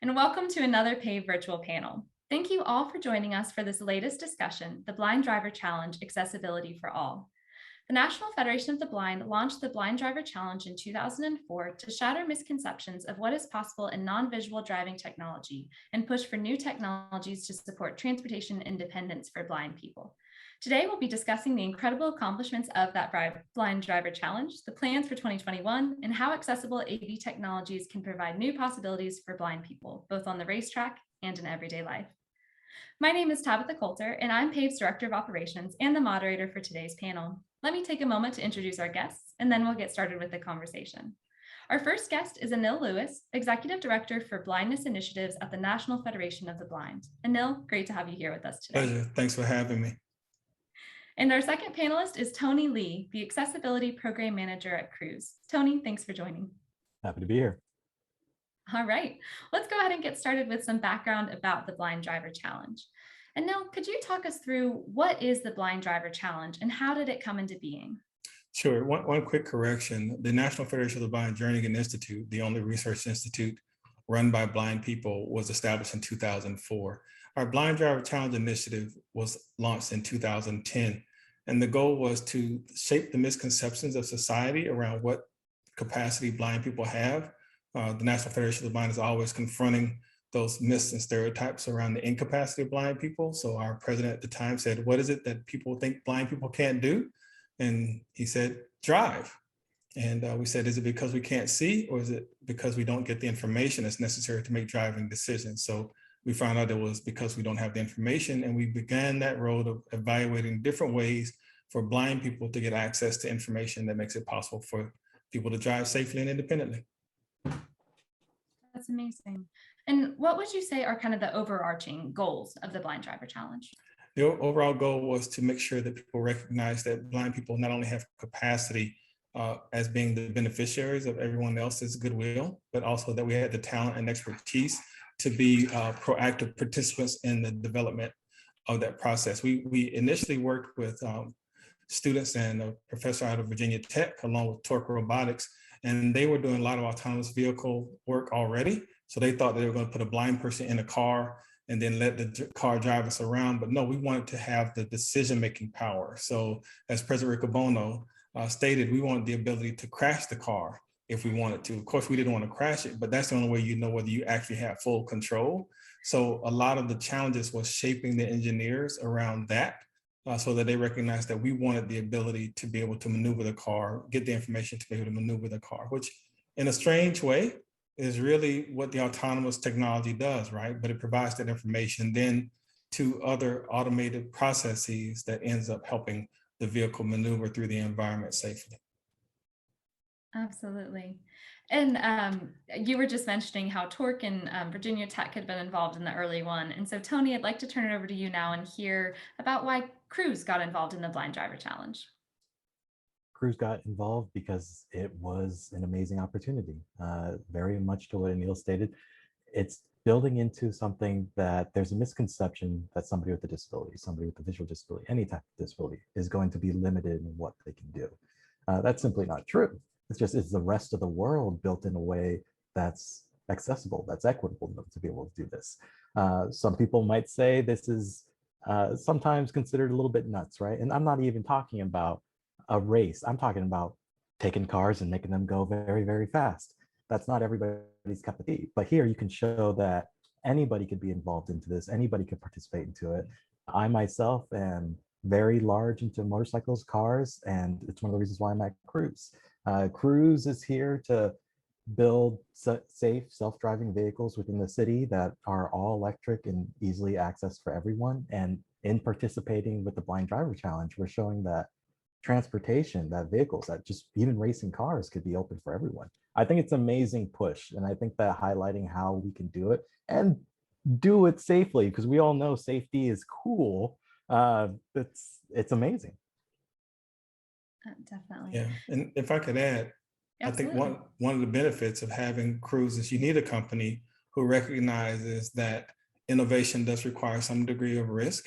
and welcome to another PAVE virtual panel. Thank you all for joining us for this latest discussion, the Blind Driver Challenge, Accessibility for All. The National Federation of the Blind launched the Blind Driver Challenge in 2004 to shatter misconceptions of what is possible in non-visual driving technology and push for new technologies to support transportation independence for blind people. Today, we'll be discussing the incredible accomplishments of that Blind Driver Challenge, the plans for 2021, and how accessible AV technologies can provide new possibilities for blind people, both on the racetrack and in everyday life. My name is Tabitha Coulter, and I'm PAVE's Director of Operations and the moderator for today's panel. Let me take a moment to introduce our guests, and then we'll get started with the conversation. Our first guest is Anil Lewis, Executive Director for Blindness Initiatives at the National Federation of the Blind. Anil, great to have you here with us today. Pleasure. Thanks for having me. And our second panelist is Tony Lee, the Accessibility Program Manager at Cruise. Tony, thanks for joining. Happy to be here. All right, let's go ahead and get started with some background about the Blind Driver Challenge. And now, could you talk us through what is the Blind Driver Challenge and how did it come into being? Sure. One quick correction. The National Federation of the Blind Journeyman Institute, the only research institute run by blind people, was established in 2004. Our Blind Driver Challenge initiative was launched in 2010. And the goal was to shape the misconceptions of society around what capacity blind people have. The National Federation of the Blind is always confronting those myths and stereotypes around the incapacity of blind people. So our president at the time said, what is it that people think blind people can't do? And he said, drive. And we said, is it because we can't see, or is it because we don't get the information that's necessary to make driving decisions? So we found out it was because we don't have the information, and we began that road of evaluating different ways for blind people to get access to information that makes it possible for people to drive safely and independently. That's amazing. And what would you say are kind of the overarching goals of the Blind Driver Challenge? The overall goal was to make sure that people recognize that blind people not only have capacity as being the beneficiaries of everyone else's goodwill, but also that we had the talent and expertise to be proactive participants in the development of that process. We initially worked with students and a professor out of Virginia Tech, along with Torque Robotics, and they were doing a lot of autonomous vehicle work already. So they thought they were going to put a blind person in a car and then let the car drive us around. But no, we wanted to have the decision-making power. So as President Riccobono stated, we wanted the ability to crash the car if we wanted to. Of course, we didn't want to crash it, but that's the only way you know whether you actually have full control. So a lot of the challenges was shaping the engineers around that so that they recognized that we wanted the ability to be able to maneuver the car, get the information to be able to maneuver the car, which in a strange way is really what the autonomous technology does, right? But it provides that information then to other automated processes that ends up helping the vehicle maneuver through the environment safely. Absolutely. And you were just mentioning how Torque and Virginia Tech had been involved in the early one. And so Tony, I'd like to turn it over to you now and hear about why Cruise got involved in the Blind Driver Challenge. Cruise got involved because it was an amazing opportunity. Very much to what Anil stated, it's building into something that there's a misconception that somebody with a disability, somebody with a visual disability, any type of disability is going to be limited in what they can do. That's simply not true. It's the rest of the world built in a way that's accessible, that's equitable to be able to do this. Some people might say this is sometimes considered a little bit nuts, right? And I'm not even talking about a race. I'm talking about taking cars and making them go very, very fast. That's not everybody's cup of tea. But here you can show that anybody could be involved into this. Anybody could participate into it. I myself am very large into motorcycles, cars, and it's one of the reasons why I'm at Cruise. Cruise is here to build safe self-driving vehicles within the city that are all electric and easily accessed for everyone. And in participating with the Blind Driver Challenge, we're showing that transportation, that vehicles, that just even racing cars could be open for everyone. I think it's an amazing push. And I think that highlighting how we can do it and do it safely, because we all know safety is cool. It's amazing. Definitely. Yeah, and if I could add, Absolutely. I think one of the benefits of having Cruise is you need a company who recognizes that innovation does require some degree of risk.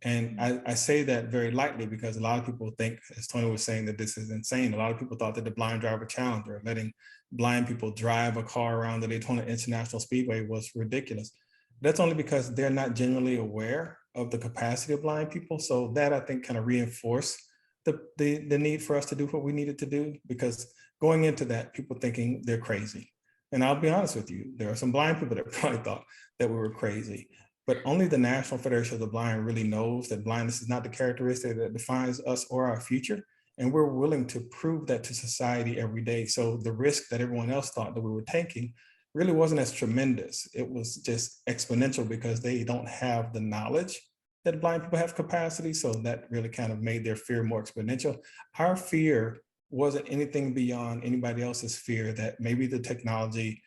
And I say that very lightly because a lot of people think, as Tony was saying, that this is insane. A lot of people thought that the Blind Driver Challenge or letting blind people drive a car around the Daytona International Speedway was ridiculous. That's only because they're not generally aware of the capacity of blind people. So that, I think, kind of reinforced the need for us to do what we needed to do, because going into that, people thinking they're crazy. And I'll be honest with you, there are some blind people that probably thought that we were crazy, but only the National Federation of the Blind really knows that blindness is not the characteristic that defines us or our future. And we're willing to prove that to society every day. So the risk that everyone else thought that we were taking really wasn't as tremendous. It was just exponential because they don't have the knowledge that blind people have capacity. So that really kind of made their fear more exponential. Our fear wasn't anything beyond anybody else's fear that maybe the technology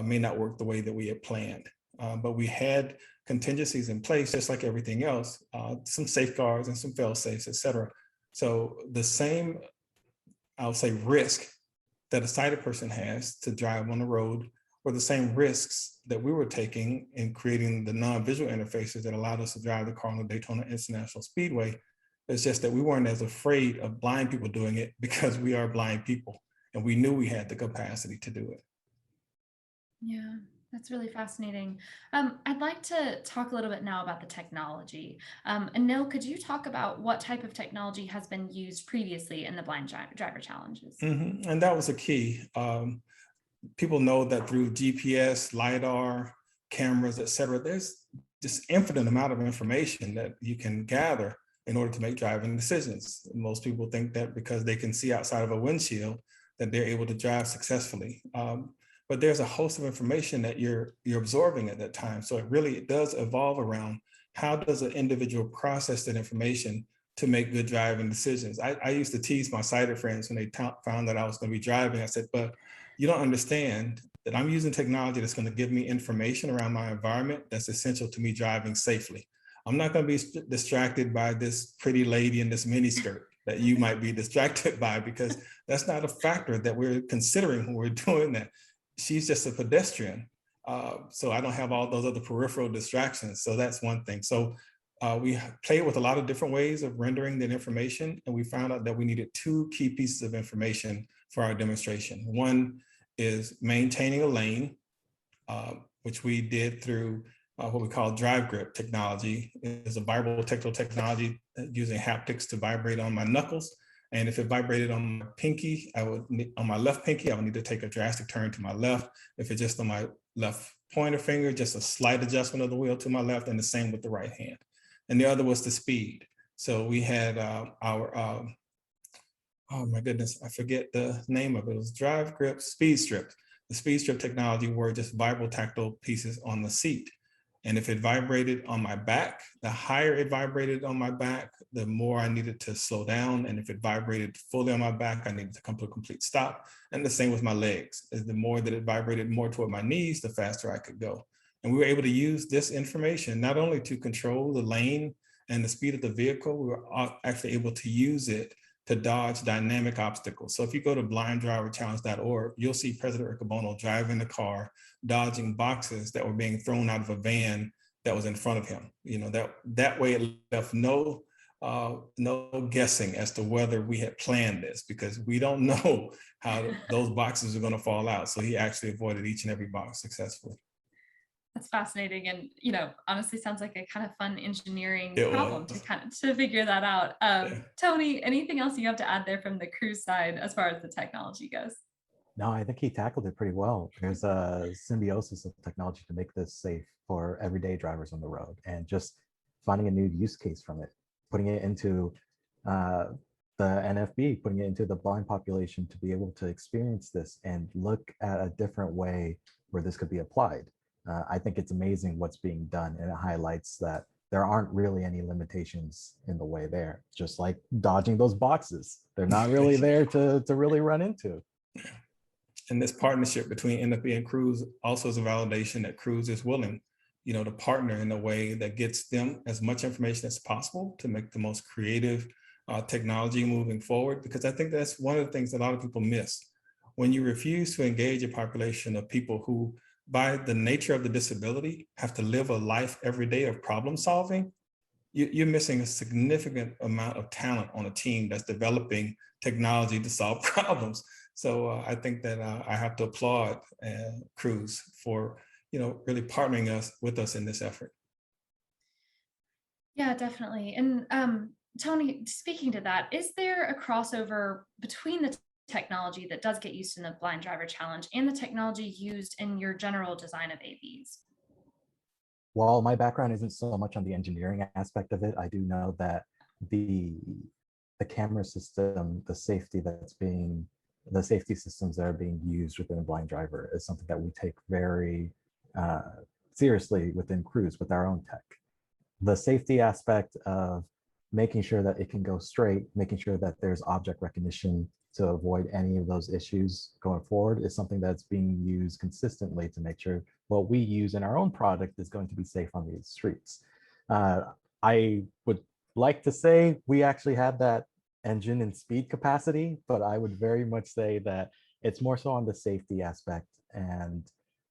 may not work the way that we had planned. But we had contingencies in place, just like everything else, some safeguards and some fail safes, et cetera. So the same, I'll say, risk that a sighted person has to drive on the road were the same risks that we were taking in creating the non-visual interfaces that allowed us to drive the car on the Daytona International Speedway. It's just that we weren't as afraid of blind people doing it because we are blind people and we knew we had the capacity to do it. Yeah, that's really fascinating. I'd like to talk a little bit now about the technology. Anil, could you talk about what type of technology has been used previously in the blind driver challenges? Mm-hmm. And that was a key. People know that through GPS, LiDAR, cameras, et cetera, there's this infinite amount of information that you can gather in order to make driving decisions. Most people think that because they can see outside of a windshield, that they're able to drive successfully. But there's a host of information that you're absorbing at that time. So it does evolve around how does an individual process that information to make good driving decisions. I used to tease my sighted friends when they found that I was going to be driving. I said, but you don't understand that I'm using technology that's going to give me information around my environment that's essential to me driving safely. I'm not going to be distracted by this pretty lady in this miniskirt that you might be distracted by, because that's not a factor that we're considering when we're doing that. She's just a pedestrian. So I don't have all those other peripheral distractions. So that's one thing. So we played with a lot of different ways of rendering that information. And we found out that we needed two key pieces of information for our demonstration. One is maintaining a lane, which we did through what we call drive grip technology. It's a vibrable technical technology using haptics to vibrate on my knuckles. And if it vibrated on my pinky, on my left pinky, I would need to take a drastic turn to my left. If it's just on my left pointer finger, just a slight adjustment of the wheel to my left, and the same with the right hand. And the other was the speed. So we had oh my goodness, I forget the name of it. It was drive grip, speed strip. The speed strip technology were just vibratable tactile pieces on the seat. And if it vibrated on my back, the higher it vibrated on my back, the more I needed to slow down. And if it vibrated fully on my back, I needed to come to a complete stop. And the same with my legs. The more that it vibrated more toward my knees, the faster I could go. And we were able to use this information not only to control the lane and the speed of the vehicle, we were actually able to use it to dodge dynamic obstacles. So if you go to blinddriverchallenge.org, you'll see President Riccobono driving the car, dodging boxes that were being thrown out of a van that was in front of him. You know, that way it left no guessing as to whether we had planned this, because we don't know how those boxes are going to fall out. So he actually avoided each and every box successfully. That's fascinating, and honestly sounds like a kind of fun engineering It problem was. to figure that out. Yeah. Tony, anything else you have to add there from the cruise side as far as the technology goes? No, I think he tackled it pretty well. There's a symbiosis of technology to make this safe for everyday drivers on the road, and just finding a new use case from it, putting it into the NFB, putting it into the blind population to be able to experience this and look at a different way where this could be applied. I think it's amazing what's being done, and it highlights that there aren't really any limitations in the way there, just like dodging those boxes. They're not really there to really run into. And this partnership between NFB and Cruise also is a validation that Cruise is willing, to partner in a way that gets them as much information as possible to make the most creative technology moving forward. Because I think that's one of the things that a lot of people miss. When you refuse to engage a population of people who, by the nature of the disability, have to live a life every day of problem solving, you're missing a significant amount of talent on a team that's developing technology to solve problems. So I think that I have to applaud Cruz for, really partnering with us in this effort. Yeah, definitely. And Tony, speaking to that, is there a crossover between the technology that does get used in the Blind Driver Challenge and the technology used in your general design of AVs? While my background isn't so much on the engineering aspect of it, I do know that the camera system, the safety systems that are being used within a blind driver is something that we take very seriously within Cruise with our own tech. The safety aspect of making sure that it can go straight, making sure that there's object recognition to avoid any of those issues going forward is something that's being used consistently to make sure what we use in our own product is going to be safe on these streets. I would like to say we actually had that engine and speed capacity, but I would very much say that it's more so on the safety aspect and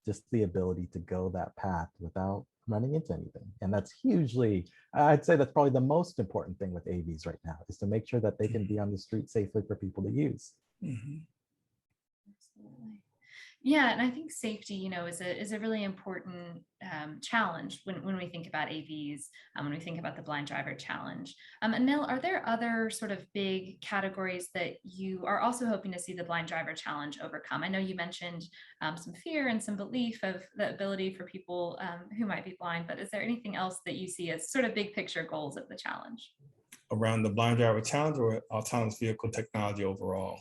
just the ability to go that path without running into anything. And that's hugely, I'd say that's probably the most important thing with AVs right now, is to make sure that they can be on the street safely for people to use. Mm-hmm. Absolutely. Yeah, and I think safety, is a really important challenge when we think about AVs, when we think about the Blind Driver Challenge. Anil, are there other sort of big categories that you are also hoping to see the Blind Driver Challenge overcome? I know you mentioned some fear and some belief of the ability for people who might be blind, but is there anything else that you see as sort of big picture goals of the challenge? Around the Blind Driver Challenge or autonomous vehicle technology overall?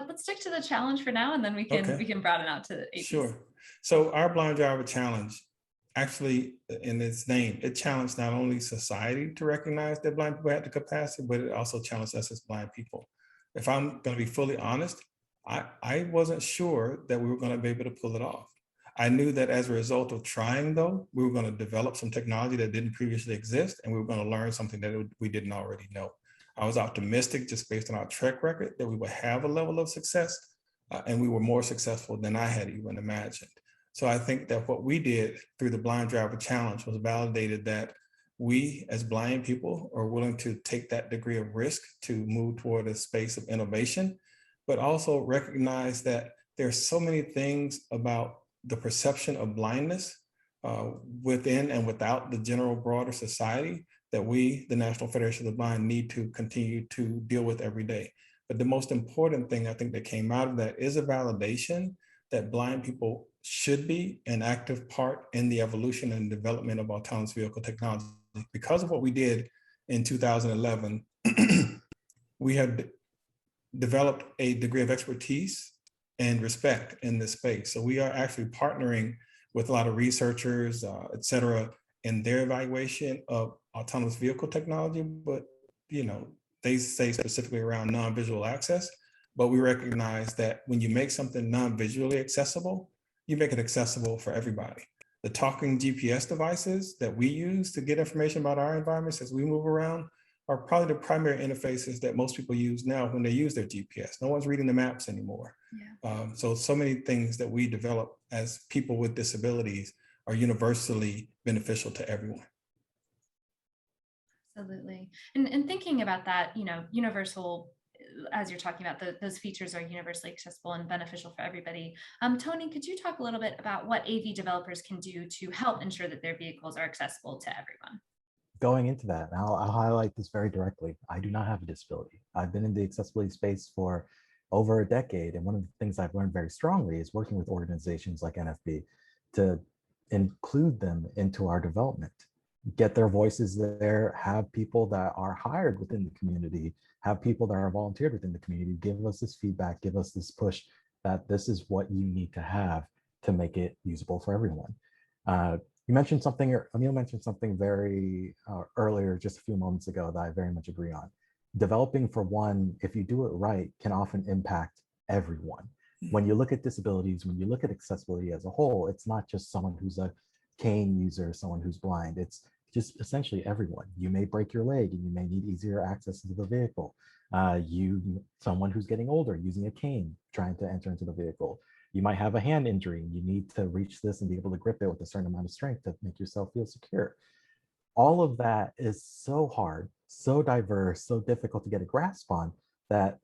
Let's stick to the challenge for now, and then we can broaden out to AVs. Sure. So our Blind Driver Challenge, actually, in its name, it challenged not only society to recognize that blind people had the capacity, but it also challenged us as blind people. If I'm going to be fully honest, I wasn't sure that we were going to be able to pull it off. I knew that as a result of trying, though, we were going to develop some technology that didn't previously exist, and we were going to learn something that we didn't already know. I was optimistic just based on our track record that we would have a level of success, and we were more successful than I had even imagined. So I think that what we did through the Blind Driver Challenge was validated that we as blind people are willing to take that degree of risk to move toward a space of innovation, but also recognize that there's so many things about the perception of blindness within and without the general broader society that we, the National Federation of the Blind, need to continue to deal with every day. But the most important thing I think that came out of that is a validation that blind people should be an active part in the evolution and development of autonomous vehicle technology. Because of what we did in 2011, we have developed a degree of expertise and respect in this space. So we are actually partnering with a lot of researchers, et cetera, in their evaluation of autonomous vehicle technology, but they say specifically around non-visual access, but we recognize that when you make something non-visually accessible, you make it accessible for everybody. The talking GPS devices that we use to get information about our environments as we move around are probably the primary interfaces that most people use now when they use their GPS. No one's reading the maps anymore. Yeah. So many things that we develop as people with disabilities are universally beneficial to everyone. Absolutely. And thinking about that, universal, as you're talking about, those features are universally accessible and beneficial for everybody. Tony, could you talk a little bit about what AV developers can do to help ensure that their vehicles are accessible to everyone? Going into that, I'll highlight this very directly. I do not have a disability. I've been in the accessibility space for over a decade. And one of the things I've learned very strongly is working with organizations like NFB to include them into our development, get their voices there, have people that are hired within the community, have people that are volunteered within the community, give us this feedback, give us this push that this is what you need to have to make it usable for everyone. You mentioned something, or Anil mentioned something very earlier, just a few moments ago, that I very much agree on. Developing for one, if you do it right, can often impact everyone. When you look at disabilities, when you look at accessibility as a whole, it's not just someone who's a cane user, someone who's blind. It's just essentially everyone. You may break your leg and you may need easier access into the vehicle. Someone who's getting older using a cane, trying to enter into the vehicle. You might have a hand injury and you need to reach this and be able to grip it with a certain amount of strength to make yourself feel secure. All of that is so hard, so diverse, so difficult to get a grasp on that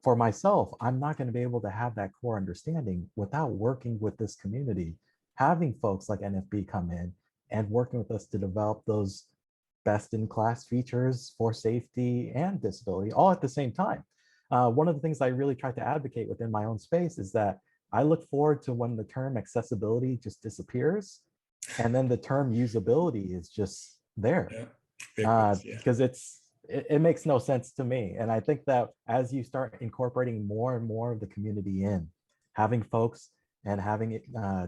for myself, I'm not going to be able to have that core understanding without working with this community, having folks like NFB come in and working with us to develop those best in class features for safety and disability all at the same time. One of the things I really try to advocate within my own space is that I look forward to when the term accessibility just disappears and then the term usability is just there. Because it makes no sense to me. And I think that as you start incorporating more and more of the community in, having folks and having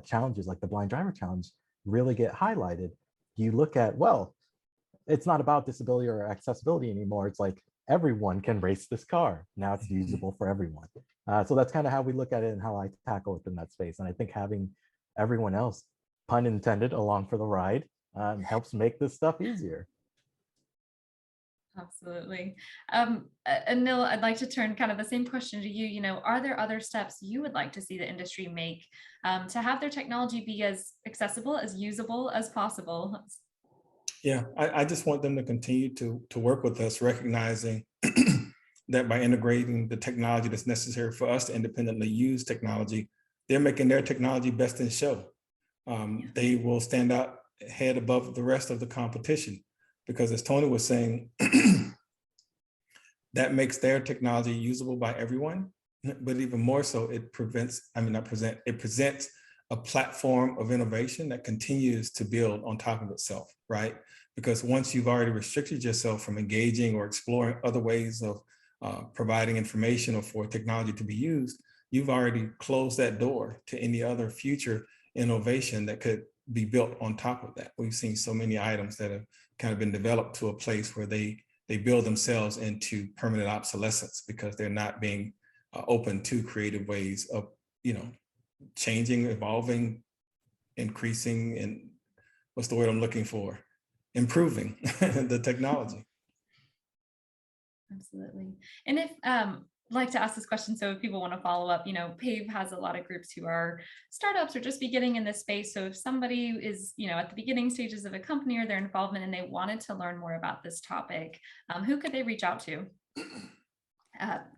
challenges like the Blind Driver Challenge really get highlighted, you look at, well, it's not about disability or accessibility anymore. It's like everyone can race this car. Now it's usable for everyone. So that's kind of how we look at it and how I tackle it in that space. And I think having everyone else, pun intended, along for the ride helps make this stuff easier. Absolutely. Anil, I'd like to turn kind of the same question to you. You know, are there other steps you would like to see the industry make to have their technology be as accessible, as usable as possible? Yeah, I just want them to continue to work with us, recognizing that by integrating the technology that's necessary for us to independently use technology, they're making their technology best in show. They will stand out head above the rest of the competition. Because as Tony was saying, that makes their technology usable by everyone, but even more so, it presents a platform of innovation that continues to build on top of itself, right? Because once you've already restricted yourself from engaging or exploring other ways of providing information or for technology to be used, you've already closed that door to any other future innovation that could be built on top of that. We've seen so many items that have kind of been developed to a place where they build themselves into permanent obsolescence because they're not being open to creative ways of, changing, evolving, increasing, and what's the word I'm looking for? Improving the technology. Absolutely. And if like to ask this question, so if people want to follow up, PAVE has a lot of groups who are startups or just beginning in this space. So if somebody is, at the beginning stages of a company or their involvement and they wanted to learn more about this topic, who could they reach out to?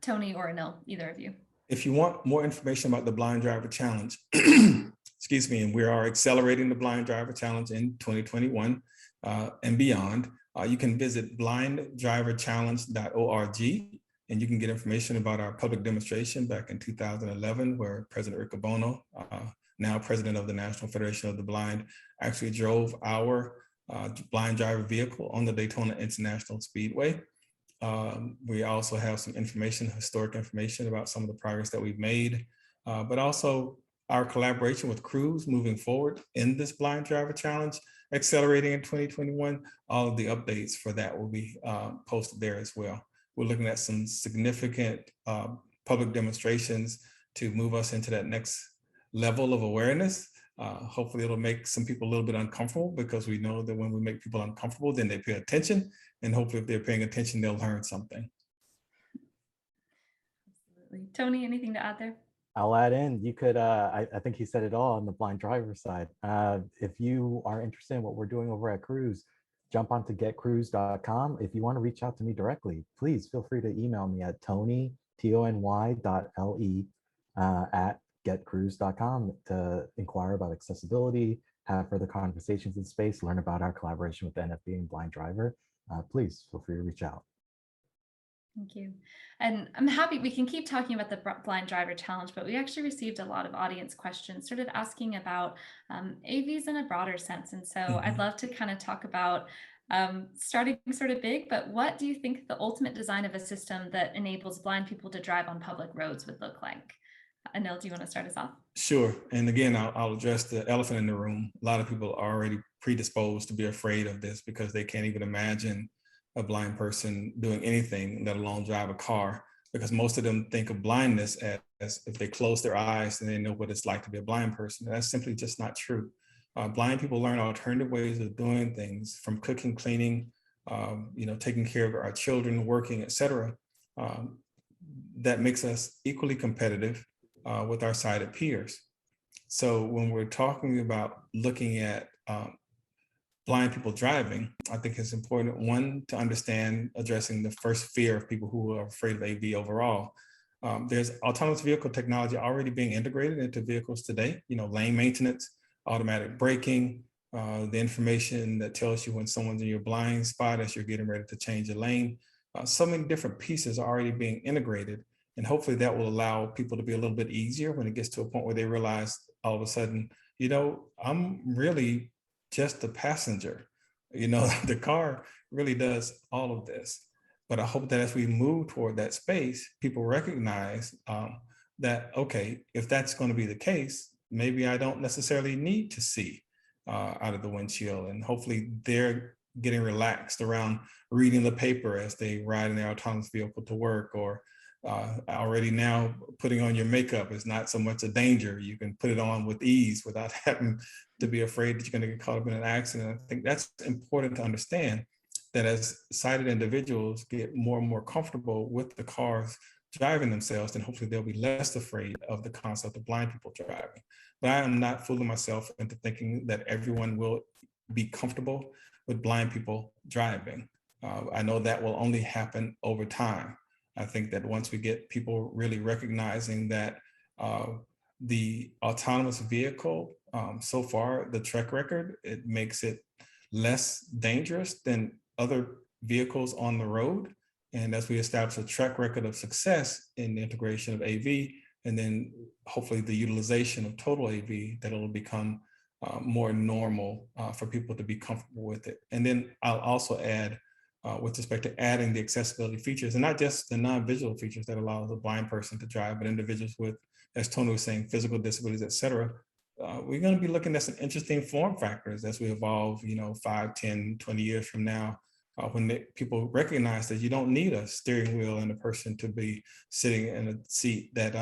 Tony or Anil, either of you. If you want more information about the Blind Driver Challenge, excuse me, and we are accelerating the Blind Driver Challenge in 2021 and beyond, you can visit blinddriverchallenge.org. And you can get information about our public demonstration back in 2011, where President Rick Bono, now president of the National Federation of the Blind, actually drove our blind driver vehicle on the Daytona International Speedway. We also have some historic information about some of the progress that we've made, but also our collaboration with Cruise moving forward in this Blind Driver Challenge, accelerating in 2021. All of the updates for that will be posted there as well. We're looking at some significant public demonstrations to move us into that next level of awareness. Hopefully it'll make some people a little bit uncomfortable, because we know that when we make people uncomfortable, then they pay attention. And hopefully if they're paying attention, they'll learn something. Absolutely. Tony, anything to add there? I'll add in, you could, I think he said it all on the blind driver side. If you are interested in what we're doing over at Cruise, jump onto getcruise.com. If you want to reach out to me directly, please feel free to email me at tony.le at getcruise.com to inquire about accessibility, have further conversations in space, learn about our collaboration with the NFB and Blind Driver. Please feel free to reach out. Thank you. And I'm happy we can keep talking about the Blind Driver Challenge, but we actually received a lot of audience questions, sort of asking about AVs in a broader sense. And so I'd love to kind of talk about starting sort of big, but what do you think the ultimate design of a system that enables blind people to drive on public roads would look like? Anil, do you want to start us off? Sure. And again, I'll address the elephant in the room. A lot of people are already predisposed to be afraid of this because they can't even imagine a blind person doing anything, let alone drive a car, because most of them think of blindness as if they close their eyes and they know what it's like to be a blind person. And that's simply just not true. Blind people learn alternative ways of doing things, from cooking, cleaning, taking care of our children, working, etc. That makes us equally competitive with our sighted peers. So when we're talking about looking at blind people driving, I think it's important, one, to understand addressing the first fear of people who are afraid of AV overall. There's autonomous vehicle technology already being integrated into vehicles today, lane maintenance, automatic braking, the information that tells you when someone's in your blind spot as you're getting ready to change a lane. So many different pieces are already being integrated. And hopefully that will allow people to be a little bit easier when it gets to a point where they realize all of a sudden, I'm really just a passenger. The car really does all of this. But I hope that as we move toward that space, people recognize that, okay, if that's going to be the case, maybe I don't necessarily need to see out of the windshield. And hopefully they're getting relaxed around reading the paper as they ride in their autonomous vehicle to work, or already now putting on your makeup is not so much a danger. You can put it on with ease without having to be afraid that you're going to get caught up in an accident. I think that's important to understand, that as sighted individuals get more and more comfortable with the cars driving themselves, then hopefully they'll be less afraid of the concept of blind people driving. But I am not fooling myself into thinking that everyone will be comfortable with blind people driving. I know that will only happen over time. I think that once we get people really recognizing that the autonomous vehicle, so far, the track record, it makes it less dangerous than other vehicles on the road. And as we establish a track record of success in the integration of AV, and then hopefully the utilization of total AV, that it'll become more normal for people to be comfortable with it. And then I'll also add, with respect to adding the accessibility features, and not just the non-visual features that allow a blind person to drive, but individuals with, as Tony was saying, physical disabilities, et cetera. We're going to be looking at some interesting form factors as we evolve, 5, 10, 20 years from now, when people recognize that you don't need a steering wheel and a person to be sitting in a seat that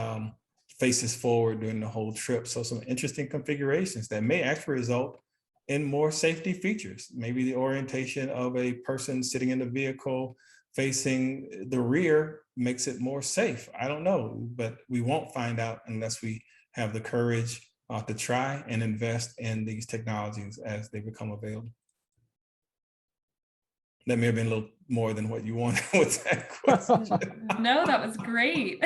faces forward during the whole trip. So some interesting configurations that may actually result in more safety features. Maybe the orientation of a person sitting in the vehicle facing the rear makes it more safe. I don't know, but we won't find out unless we have the courage to try and invest in these technologies as they become available. That may have been a little more than what you wanted with that question. No, that was great.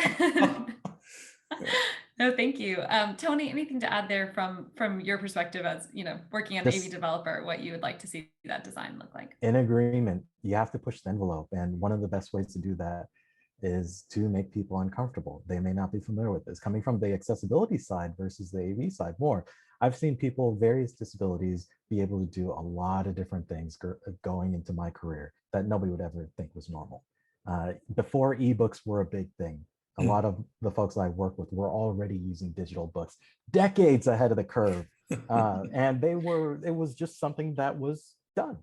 No, thank you. Tony, anything to add there from your perspective as, working on AV developer, what you would like to see that design look like? In agreement, you have to push the envelope. And one of the best ways to do that is to make people uncomfortable. They may not be familiar with this. Coming from the accessibility side versus the AV side more, I've seen people with various disabilities be able to do a lot of different things going into my career that nobody would ever think was normal. Before ebooks were a big thing, a lot of the folks I work with were already using digital books, decades ahead of the curve. And it was just something that was done.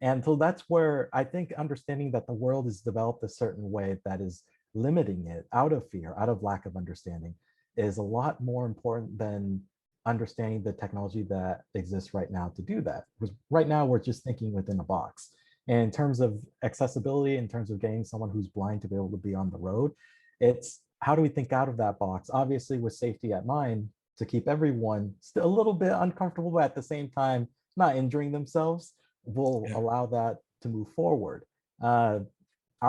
And so that's where I think understanding that the world is developed a certain way that is limiting it out of fear, out of lack of understanding, is a lot more important than understanding the technology that exists right now to do that. Because right now we're just thinking within a box. And in terms of accessibility, in terms of getting someone who's blind to be able to be on the road, it's how do we think out of that box? Obviously with safety at mind, to keep everyone still a little bit uncomfortable, but at the same time, not injuring themselves, will allow that to move forward. Our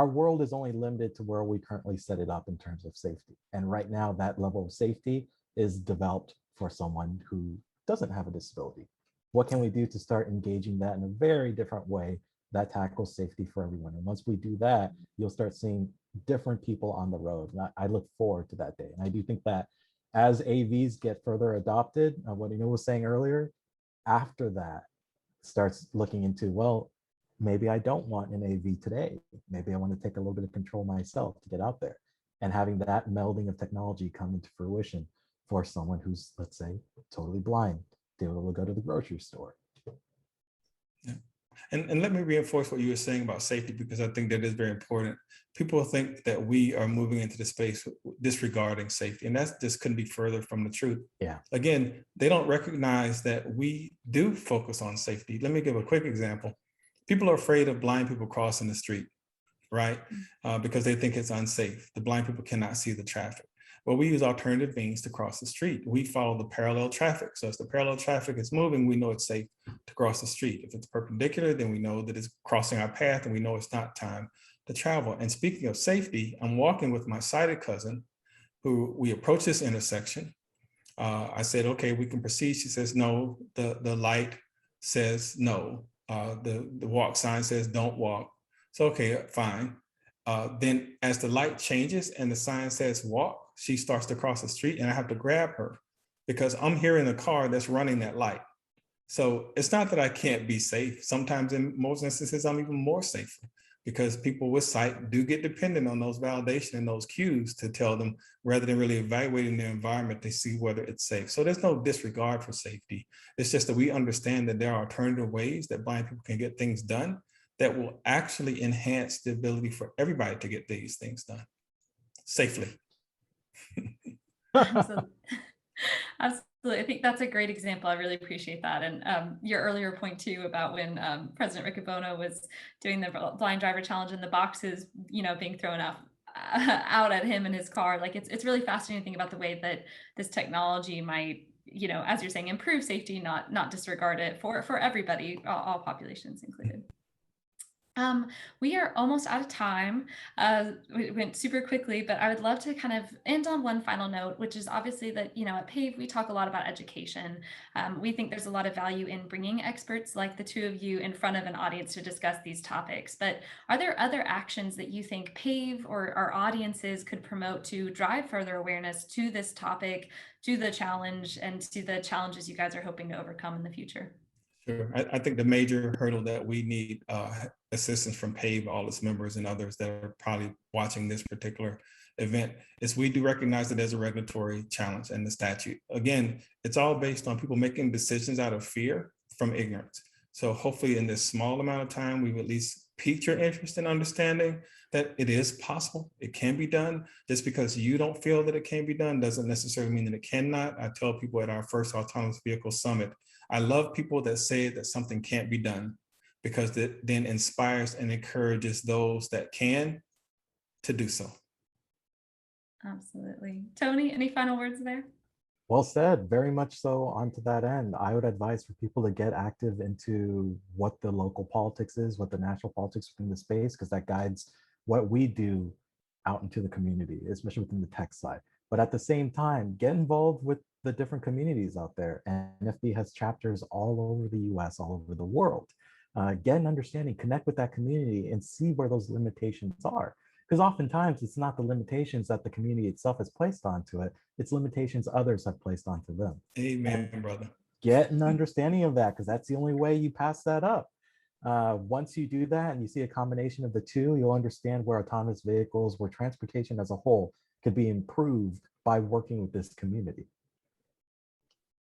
world is only limited to where we currently set it up in terms of safety. And right now that level of safety is developed for someone who doesn't have a disability. What can we do to start engaging that in a very different way that tackles safety for everyone? And once we do that, you'll start seeing different people on the road. And I look forward to that day. And I do think that as AVs get further adopted, what Anil was saying earlier, after that starts looking into, well, maybe I don't want an AV today. Maybe I want to take a little bit of control myself to get out there. And having that melding of technology come into fruition for someone who's, let's say, totally blind, to be able to go to the grocery store. Yeah. And let me reinforce what you were saying about safety, because I think that is very important. People think that we are moving into the space disregarding safety, and that's just couldn't be further from the truth. Yeah. Again, they don't recognize that we do focus on safety. Let me give a quick example. People are afraid of blind people crossing the street, right? Because they think it's unsafe. The blind people cannot see the traffic. Well, we use alternative means to cross the street. We follow the parallel traffic. So if the parallel traffic is moving, we know it's safe to cross the street. If it's perpendicular, then we know that it's crossing our path and we know it's not time to travel. And speaking of safety, I'm walking with my sighted cousin who we approach this intersection. I said, okay, we can proceed. She says, no, the light says no. The walk sign says don't walk. So, okay, fine. Then as the light changes and the sign says walk, she starts to cross the street and I have to grab her because I'm hearing a car that's running that light. So it's not that I can't be safe. Sometimes in most instances, I'm even more safer because people with sight do get dependent on those validation and those cues to tell them rather than really evaluating their environment to see whether it's safe. So there's no disregard for safety. It's just that we understand that there are alternative ways that blind people can get things done that will actually enhance the ability for everybody to get these things done safely. Absolutely. Absolutely. I think that's a great example. I really appreciate that. And your earlier point too about when President Riccobono was doing the blind driver challenge and the boxes, being thrown out at him in his car. Like it's really fascinating to think about the way that this technology might, as you're saying, improve safety, not disregard it for everybody, all populations included. We are almost out of time. We went super quickly, but I would love to kind of end on one final note, which is obviously that, at PAVE, we talk a lot about education. We think there's a lot of value in bringing experts like the two of you in front of an audience to discuss these topics. But are there other actions that you think PAVE or our audiences could promote to drive further awareness to this topic, to the challenge, and to the challenges you guys are hoping to overcome in the future? Sure. I think the major hurdle that we need assistance from PAVE, all its members and others that are probably watching this particular event, is we do recognize that there's a regulatory challenge in the statute. Again, it's all based on people making decisions out of fear from ignorance. So hopefully in this small amount of time, we've at least piqued your interest in understanding that it is possible, it can be done. Just because you don't feel that it can be done doesn't necessarily mean that it cannot. I tell people at our first Autonomous Vehicle Summit, I love people that say that something can't be done because it then inspires and encourages those that can to do so. Absolutely. Tony, any final words there? Well said, very much so. Onto that end, I would advise for people to get active into what the local politics is, what the national politics within the space, because that guides what we do out into the community, especially within the tech side. But at the same time, get involved with the different communities out there. And NFB has chapters all over the US, all over the world. Get an understanding, connect with that community and see where those limitations are. Because oftentimes it's not the limitations that the community itself has placed onto it, it's limitations others have placed onto them. Amen, brother. Get an understanding of that, because that's the only way you pass that up. Once you do that and you see a combination of the two, you'll understand where autonomous vehicles, where transportation as a whole could be improved by working with this community.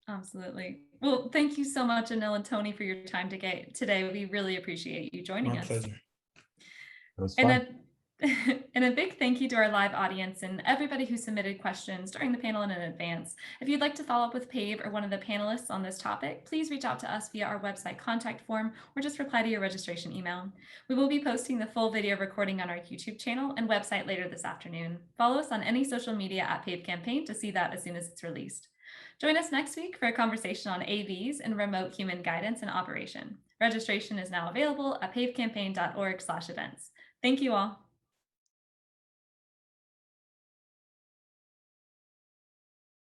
Absolutely. Well, thank you so much, Anil and Tony, for your time today. We really appreciate you joining us. My pleasure. It was fun. And a big thank you to our live audience and everybody who submitted questions during the panel and in advance. If you'd like to follow up with PAVE or one of the panelists on this topic, please reach out to us via our website contact form or just reply to your registration email. We will be posting the full video recording on our YouTube channel and website later this afternoon. Follow us on any social media at PAVE Campaign to see that as soon as it's released. Join us next week for a conversation on AVs and remote human guidance and operation. Registration is now available at pavecampaign.org/events. Thank you all.